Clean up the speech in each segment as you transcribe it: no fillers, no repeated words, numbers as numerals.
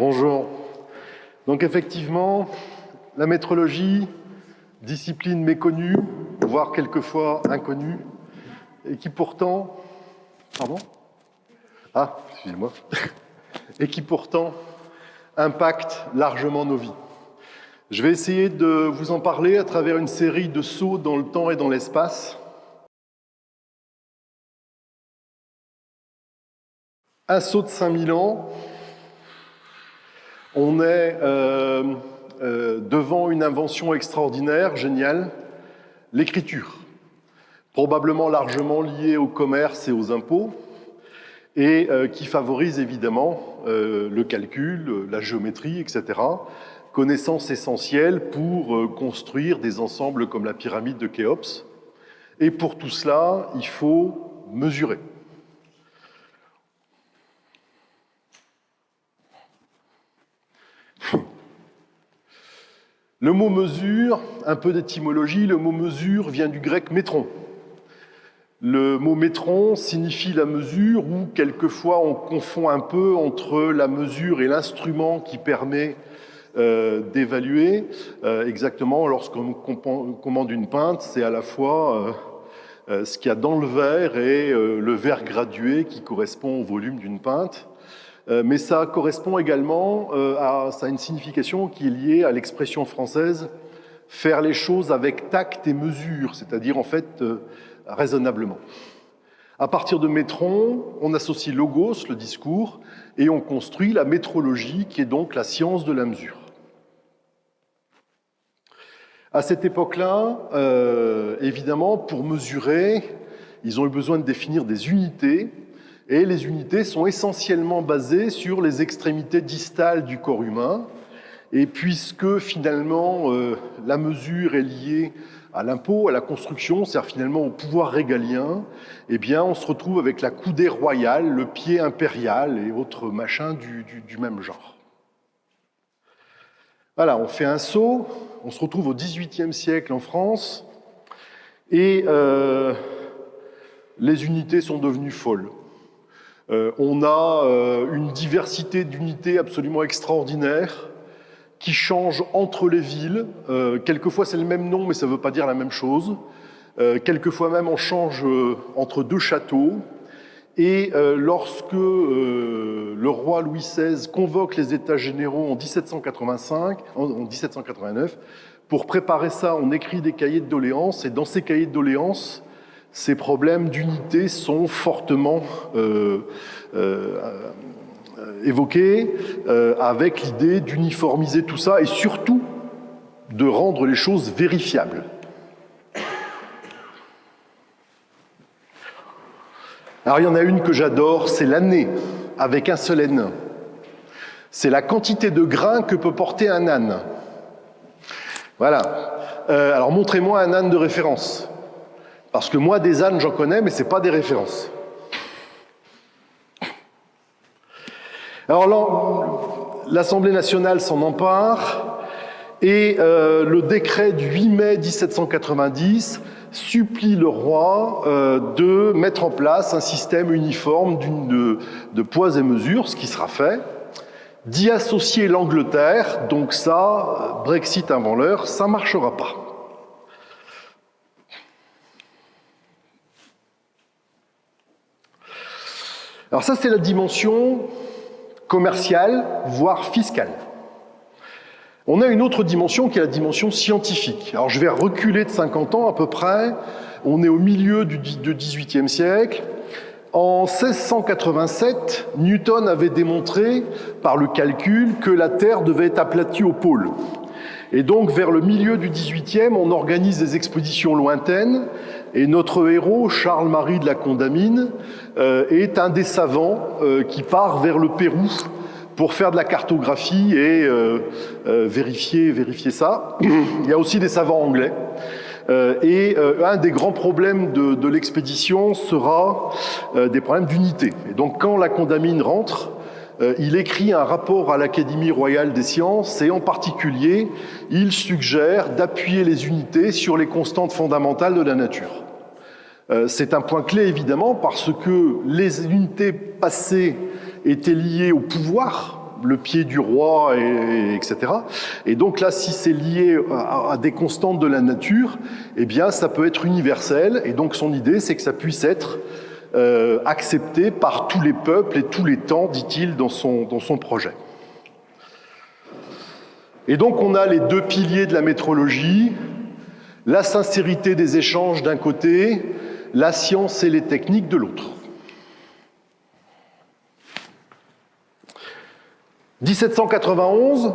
Bonjour. Donc effectivement, la métrologie, discipline méconnue, voire quelquefois inconnue, et qui pourtant... Pardon ? Ah, excusez-moi. Et qui pourtant impacte largement nos vies. Je vais essayer de vous en parler à travers une série de sauts dans le temps et dans l'espace. Un saut de 5000 ans, on est devant une invention extraordinaire, géniale, l'écriture, probablement largement liée au commerce et aux impôts, et qui favorise évidemment le calcul, la géométrie, etc., connaissances essentielles pour construire des ensembles comme la pyramide de Khéops. Et pour tout cela, il faut mesurer. Le mot mesure, un peu d'étymologie, le mot mesure vient du grec métron. Le mot métron signifie la mesure, ou quelquefois on confond un peu entre la mesure et l'instrument qui permet d'évaluer. Exactement, lorsqu'on commande une pinte, c'est à la fois ce qu'il y a dans le verre et le verre gradué qui correspond au volume d'une pinte. Mais ça correspond également ça a une signification qui est liée à l'expression française « faire les choses avec tact et mesure », c'est-à-dire en fait raisonnablement. À partir de métron, on associe logos, le discours, et on construit la métrologie, qui est donc la science de la mesure. À cette époque-là, évidemment, pour mesurer, ils ont eu besoin de définir des unités, et les unités sont essentiellement basées sur les extrémités distales du corps humain. Et puisque finalement la mesure est liée à l'impôt, à la construction, c'est-à-dire finalement au pouvoir régalien, eh bien on se retrouve avec la coudée royale, le pied impérial et autres machins du même genre. Voilà, on fait un saut, on se retrouve au XVIIIe siècle en France, et les unités sont devenues folles. On a une diversité d'unités absolument extraordinaire qui change entre les villes. Quelquefois, c'est le même nom, mais ça ne veut pas dire la même chose. Quelquefois même, on change entre deux châteaux. Et lorsque le roi Louis XVI convoque les États généraux en 1789, pour préparer ça, on écrit des cahiers de doléances. Et dans ces cahiers de doléances, ces problèmes d'unité sont fortement évoqués, avec l'idée d'uniformiser tout ça et surtout de rendre les choses vérifiables. Alors il y en a une que j'adore, c'est l'année, avec un seul N. C'est la quantité de grains que peut porter un âne. Voilà. Alors montrez-moi un âne de référence. Parce que moi, des ânes, j'en connais, mais ce n'est pas des références. Alors là, l'Assemblée nationale s'en empare, et le décret du 8 mai 1790 supplie le roi de mettre en place un système uniforme de poids et mesures, ce qui sera fait, d'y associer l'Angleterre, donc ça, Brexit avant l'heure, ça ne marchera pas. Alors ça, c'est la dimension commerciale, voire fiscale. On a une autre dimension qui est la dimension scientifique. Alors je vais reculer de 50 ans à peu près. On est au milieu du XVIIIe siècle. En 1687, Newton avait démontré par le calcul que la Terre devait être aplatie au pôle. Et donc, vers le milieu du XVIIIe, on organise des expéditions lointaines, et notre héros, Charles-Marie de la Condamine, est un des savants qui part vers le Pérou pour faire de la cartographie et vérifier ça. Il y a aussi des savants anglais. Et un des grands problèmes de l'expédition sera des problèmes d'unité. Et donc, quand la Condamine rentre, il écrit un rapport à l'Académie royale des sciences et en particulier, il suggère d'appuyer les unités sur les constantes fondamentales de la nature. C'est un point clé évidemment parce que les unités passées étaient liées au pouvoir le pied du roi, etc. Et donc là, si c'est lié à des constantes de la nature, eh bien, ça peut être universel. Et donc, son idée, c'est que ça puisse être accepté par tous les peuples et tous les temps, dit-il dans son projet. Et donc, on a les deux piliers de la métrologie, la sincérité des échanges d'un côté, la science et les techniques de l'autre. 1791,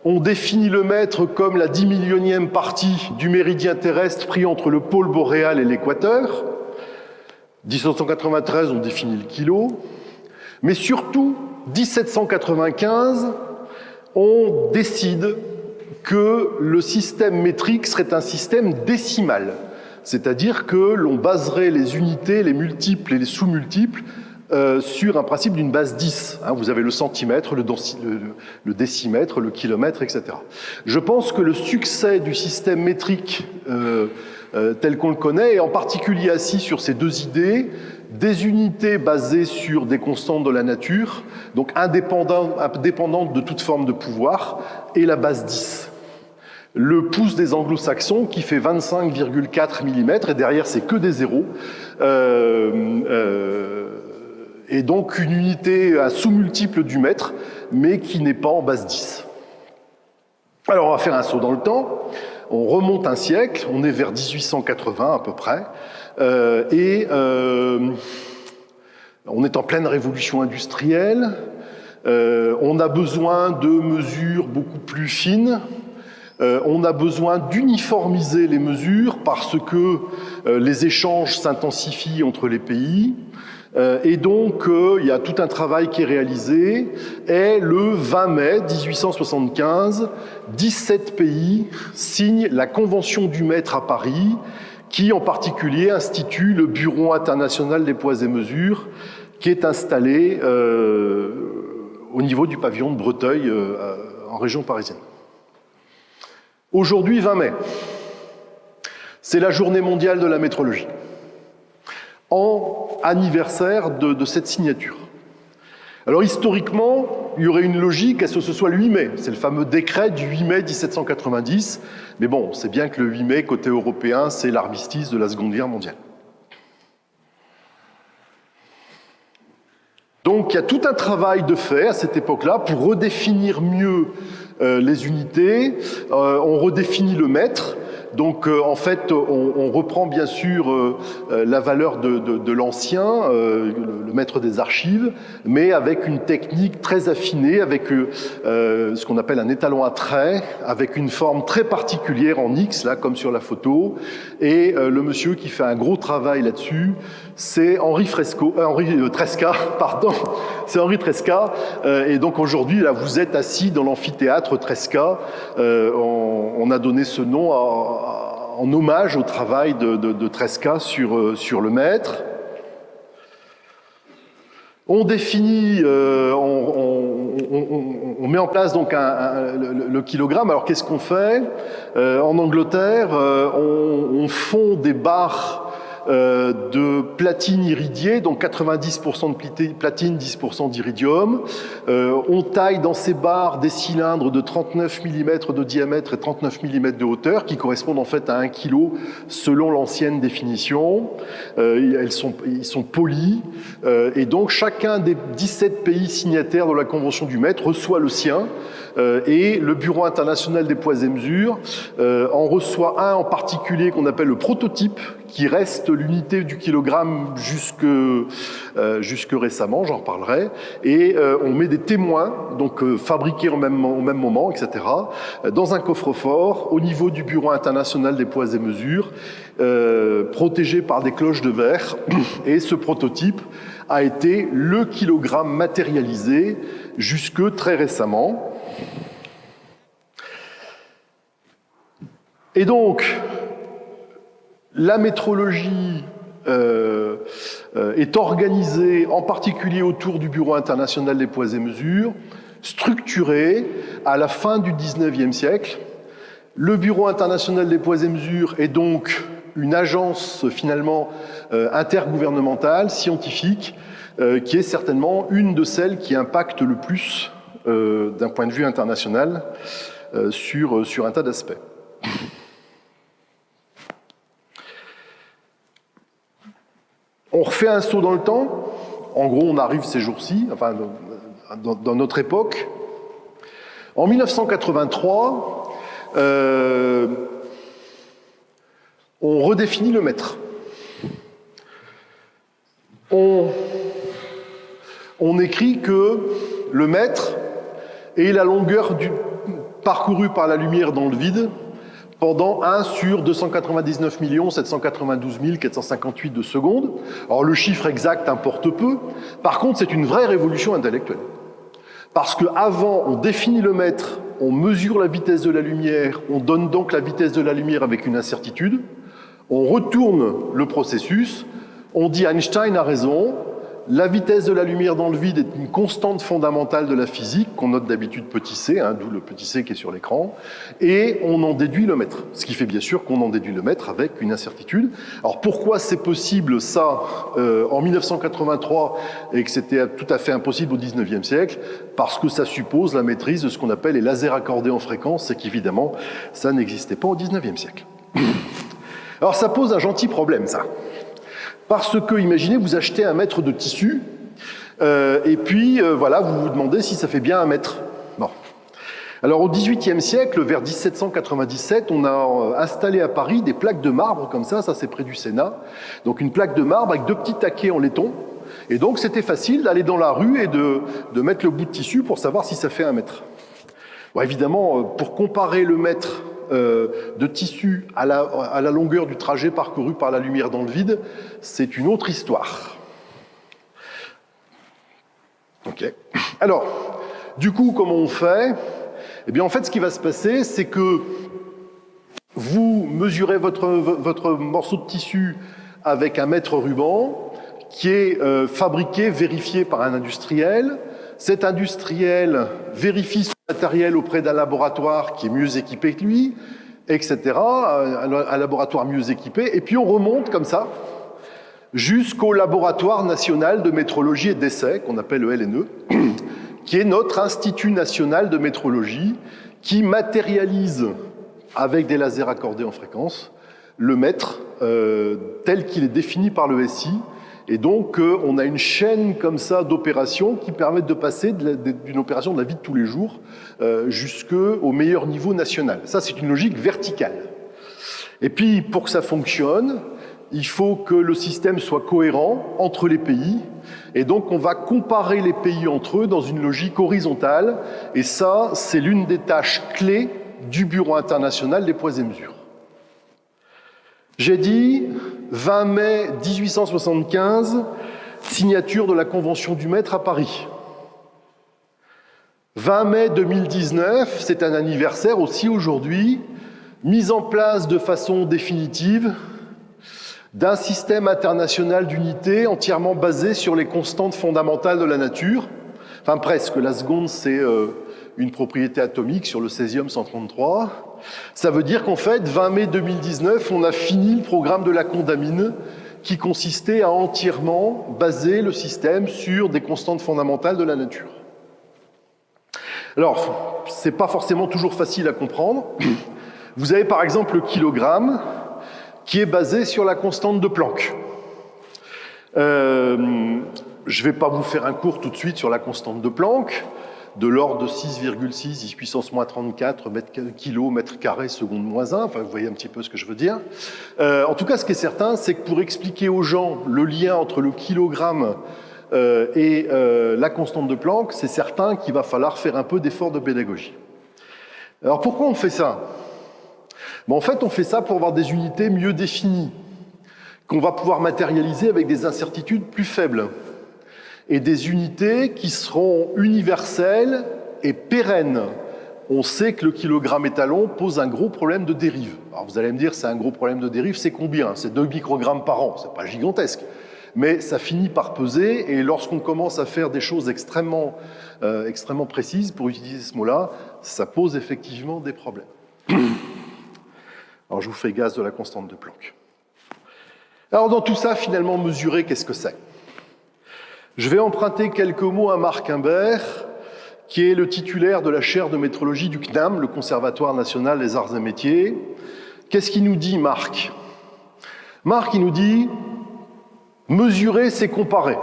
on définit le mètre comme la 10 millionième partie du méridien terrestre pris entre le pôle boréal et l'équateur. 1793, on définit le kilo. Mais surtout, 1795, on décide que le système métrique serait un système décimal. C'est-à-dire que l'on baserait les unités, les multiples et les sous-multiples sur un principe d'une base 10. Vous avez le centimètre, le décimètre, le kilomètre, etc. Je pense que le succès du système métrique tel qu'on le connaît est en particulier assis sur ces deux idées, des unités basées sur des constantes de la nature, donc indépendantes de toute forme de pouvoir, et la base 10. Le pouce des anglo-saxons qui fait 25,4 mm, et derrière c'est que des zéros, et donc une unité à sous-multiple du mètre, mais qui n'est pas en base 10. Alors on va faire un saut dans le temps, on remonte un siècle, on est vers 1880 à peu près, on est en pleine révolution industrielle, on a besoin de mesures beaucoup plus fines, on a besoin d'uniformiser les mesures parce que les échanges s'intensifient entre les pays. Et donc, il y a tout un travail qui est réalisé. Et le 20 mai 1875, 17 pays signent la Convention du mètre à Paris, qui en particulier institue le Bureau international des poids et mesures, qui est installé au niveau du pavillon de Breteuil, en région parisienne. Aujourd'hui, 20 mai, c'est la journée mondiale de la métrologie, en anniversaire de cette signature. Alors historiquement, il y aurait une logique à ce que ce soit le 8 mai, c'est le fameux décret du 8 mai 1790, mais bon, on sait bien que le 8 mai, côté européen, c'est l'armistice de la Seconde Guerre mondiale. Donc il y a tout un travail de fait à cette époque-là pour redéfinir mieux les unités, on redéfinit le mètre. Donc en fait, on reprend bien sûr la valeur de l'ancien, le maître des archives, mais avec une technique très affinée, avec ce qu'on appelle un étalon à traits, avec une forme très particulière en X, là comme sur la photo. Et le monsieur qui fait un gros travail là-dessus, c'est Henri Tresca, pardon. C'est Henri Tresca. Et donc aujourd'hui, là, vous êtes assis dans l'amphithéâtre Tresca. On a donné ce nom en hommage au travail de Tresca sur le mètre. On définit, on met en place donc le kilogramme. Alors qu'est-ce qu'on fait ? En Angleterre, on fond des barres de platine iridiée, donc 90% de platine, 10% d'iridium. On taille dans ces barres des cylindres de 39 mm de diamètre et 39 mm de hauteur, qui correspondent en fait à 1 kg selon l'ancienne définition. Ils sont polis, et donc chacun des 17 pays signataires de la Convention du mètre reçoit le sien, et le Bureau international des poids et mesures en reçoit un en particulier qu'on appelle le prototype, qui reste l'unité du kilogramme jusque récemment, j'en reparlerai, et on met des témoins, donc fabriqués au même moment, etc., dans un coffre-fort au niveau du Bureau international des poids et mesures, protégé par des cloches de verre, et ce prototype a été le kilogramme matérialisé jusque très récemment. Et donc, la métrologie est organisée en particulier autour du Bureau international des poids et mesures, structurée à la fin du XIXe siècle. Le Bureau international des poids et mesures est donc une agence finalement intergouvernementale, scientifique, qui est certainement une de celles qui impacte le plus, d'un point de vue international, sur un tas d'aspects. On refait un saut dans le temps. En gros, on arrive ces jours-ci, enfin, dans notre époque. En 1983, on redéfinit le mètre. On écrit que le mètre est la longueur parcourue par la lumière dans le vide pendant 1 sur 299 792 458 de secondes. Alors le chiffre exact importe peu. Par contre, c'est une vraie révolution intellectuelle. Parce qu'avant, on définit le mètre, on mesure la vitesse de la lumière, on donne donc la vitesse de la lumière avec une incertitude, on retourne le processus, on dit Einstein a raison, la vitesse de la lumière dans le vide est une constante fondamentale de la physique, qu'on note d'habitude petit c, d'où le petit c qui est sur l'écran, et on en déduit le mètre. Ce qui fait bien sûr qu'on en déduit le mètre avec une incertitude. Alors pourquoi c'est possible ça en 1983 et que c'était tout à fait impossible au 19e siècle? Parce que ça suppose la maîtrise de ce qu'on appelle les lasers accordés en fréquence, et qu'évidemment ça n'existait pas au 19e siècle. Alors ça pose un gentil problème, ça. Parce que, imaginez, vous achetez un mètre de tissu, et puis, voilà, vous vous demandez si ça fait bien un mètre. Bon. Alors, au XVIIIe siècle, vers 1797, on a installé à Paris des plaques de marbre, comme ça c'est près du Sénat. Donc, une plaque de marbre avec 2 petits taquets en laiton. Et donc, c'était facile d'aller dans la rue et de mettre le bout de tissu pour savoir si ça fait un mètre. Bon, évidemment, pour comparer le mètre de tissu à la longueur du trajet parcouru par la lumière dans le vide, c'est une autre histoire. Ok. Alors, du coup, comment on fait? Eh bien, en fait, ce qui va se passer, c'est que vous mesurez votre morceau de tissu avec un mètre ruban qui est fabriqué, vérifié par un industriel. Cet industriel vérifie son matériel auprès d'un laboratoire qui est mieux équipé que lui, etc. Un laboratoire mieux équipé. Et puis on remonte comme ça jusqu'au laboratoire national de métrologie et d'essai, qu'on appelle le LNE, qui est notre Institut national de métrologie, qui matérialise avec des lasers accordés en fréquence le mètre tel qu'il est défini par le SI. Et donc, on a une chaîne comme ça d'opérations qui permettent de passer d'une opération de la vie de tous les jours jusqu'au meilleur niveau national. Ça, c'est une logique verticale. Et puis, pour que ça fonctionne, il faut que le système soit cohérent entre les pays. Et donc, on va comparer les pays entre eux dans une logique horizontale. Et ça, c'est l'une des tâches clés du Bureau international des poids et mesures. J'ai dit 20 mai 1875, signature de la Convention du mètre à Paris. 20 mai 2019, c'est un anniversaire aussi aujourd'hui, mise en place de façon définitive d'un système international d'unité entièrement basé sur les constantes fondamentales de la nature. Enfin presque, la seconde c'est une propriété atomique sur le césium-133. Ça veut dire qu'en fait, 20 mai 2019, on a fini le programme de la Condamine qui consistait à entièrement baser le système sur des constantes fondamentales de la nature. Alors, c'est pas forcément toujours facile à comprendre. Vous avez par exemple le kilogramme qui est basé sur la constante de Planck. Je ne vais pas vous faire un cours tout de suite sur la constante de Planck, de l'ordre de 6,6 10 puissance moins 34 kg mètre carré seconde moins 1, enfin vous voyez un petit peu ce que je veux dire. En tout cas, ce qui est certain, c'est que pour expliquer aux gens le lien entre le kilogramme et la constante de Planck, c'est certain qu'il va falloir faire un peu d'effort de pédagogie. Alors pourquoi on fait ça? En fait, on fait ça pour avoir des unités mieux définies, qu'on va pouvoir matérialiser avec des incertitudes plus faibles, et des unités qui seront universelles et pérennes. On sait que le kilogramme étalon pose un gros problème de dérive. Alors vous allez me dire, c'est un gros problème de dérive, c'est combien? C'est 2 microgrammes par an, c'est pas gigantesque. Mais ça finit par peser, et lorsqu'on commence à faire des choses extrêmement précises, pour utiliser ce mot-là, ça pose effectivement des problèmes. Alors je vous fais gaz de la constante de Planck. Alors dans tout ça, finalement, mesurer, qu'est-ce que c'est? Je vais emprunter quelques mots à Marc Imbert, qui est le titulaire de la chaire de métrologie du CNAM, le Conservatoire national des arts et métiers. Qu'est-ce qu'il nous dit, Marc? Marc, il nous dit « mesurer, c'est comparer ».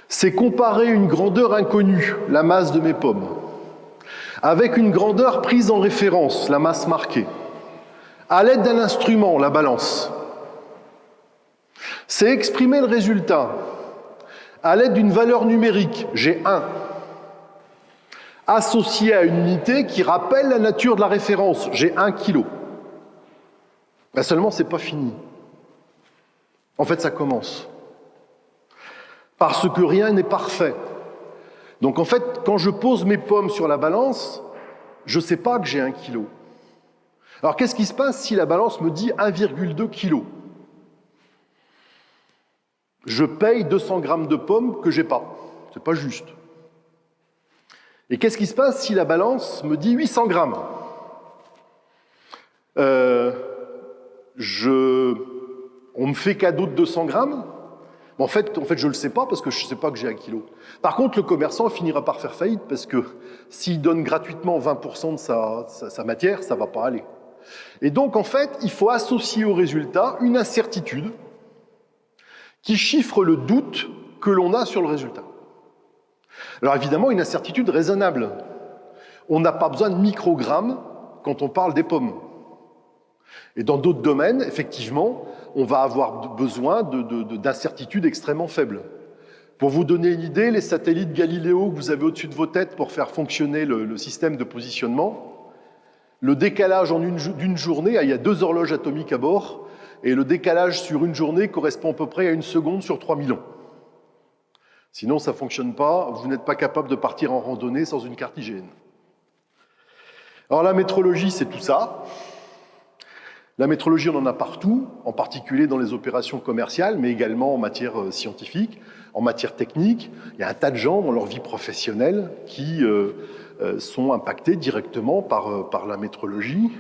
C'est comparer une grandeur inconnue, la masse de mes pommes, avec une grandeur prise en référence, la masse marquée, à l'aide d'un instrument, la balance. C'est exprimer le résultat à l'aide d'une valeur numérique, G1, associée à une unité qui rappelle la nature de la référence, G1 kg. Ben seulement, c'est pas fini. En fait, ça commence. Parce que rien n'est parfait. Donc en fait, quand je pose mes pommes sur la balance, je ne sais pas que j'ai 1 kg. Alors qu'est-ce qui se passe si la balance me dit 1,2 kg? Je paye 200 grammes de pommes que je n'ai pas. C'est pas juste. Et qu'est-ce qui se passe si la balance me dit 800 grammes? On me fait cadeau de 200 grammes. En fait, je ne le sais pas parce que je ne sais pas que j'ai 1 kilo. Par contre, le commerçant finira par faire faillite parce que s'il donne gratuitement 20% de sa matière, ça ne va pas aller. Et donc, en fait, il faut associer au résultat une incertitude qui chiffre le doute que l'on a sur le résultat. Alors évidemment, une incertitude raisonnable. On n'a pas besoin de microgrammes quand on parle des pommes. Et dans d'autres domaines, effectivement, on va avoir besoin d'incertitudes extrêmement faibles. Pour vous donner une idée, les satellites Galiléo que vous avez au-dessus de vos têtes pour faire fonctionner le système de positionnement, le décalage d'une journée, il y a 2 horloges atomiques à bord, et le décalage sur une journée correspond à peu près à 1 seconde sur 3000 ans. Sinon, ça ne fonctionne pas, vous n'êtes pas capable de partir en randonnée sans une carte IGN. Alors la métrologie, c'est tout ça. La métrologie, on en a partout, en particulier dans les opérations commerciales, mais également en matière scientifique, en matière technique. Il y a un tas de gens dans leur vie professionnelle qui sont impactés directement par la métrologie.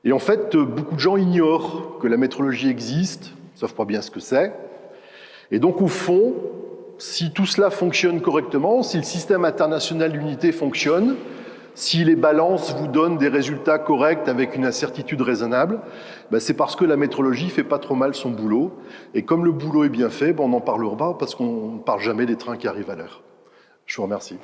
Et en fait, beaucoup de gens ignorent que la métrologie existe, ne savent pas bien ce que c'est. Et donc, au fond, si tout cela fonctionne correctement, si le système international d'unité fonctionne, si les balances vous donnent des résultats corrects avec une incertitude raisonnable, ben c'est parce que la métrologie ne fait pas trop mal son boulot. Et comme le boulot est bien fait, ben on n'en parlera pas parce qu'on ne parle jamais des trains qui arrivent à l'heure. Je vous remercie.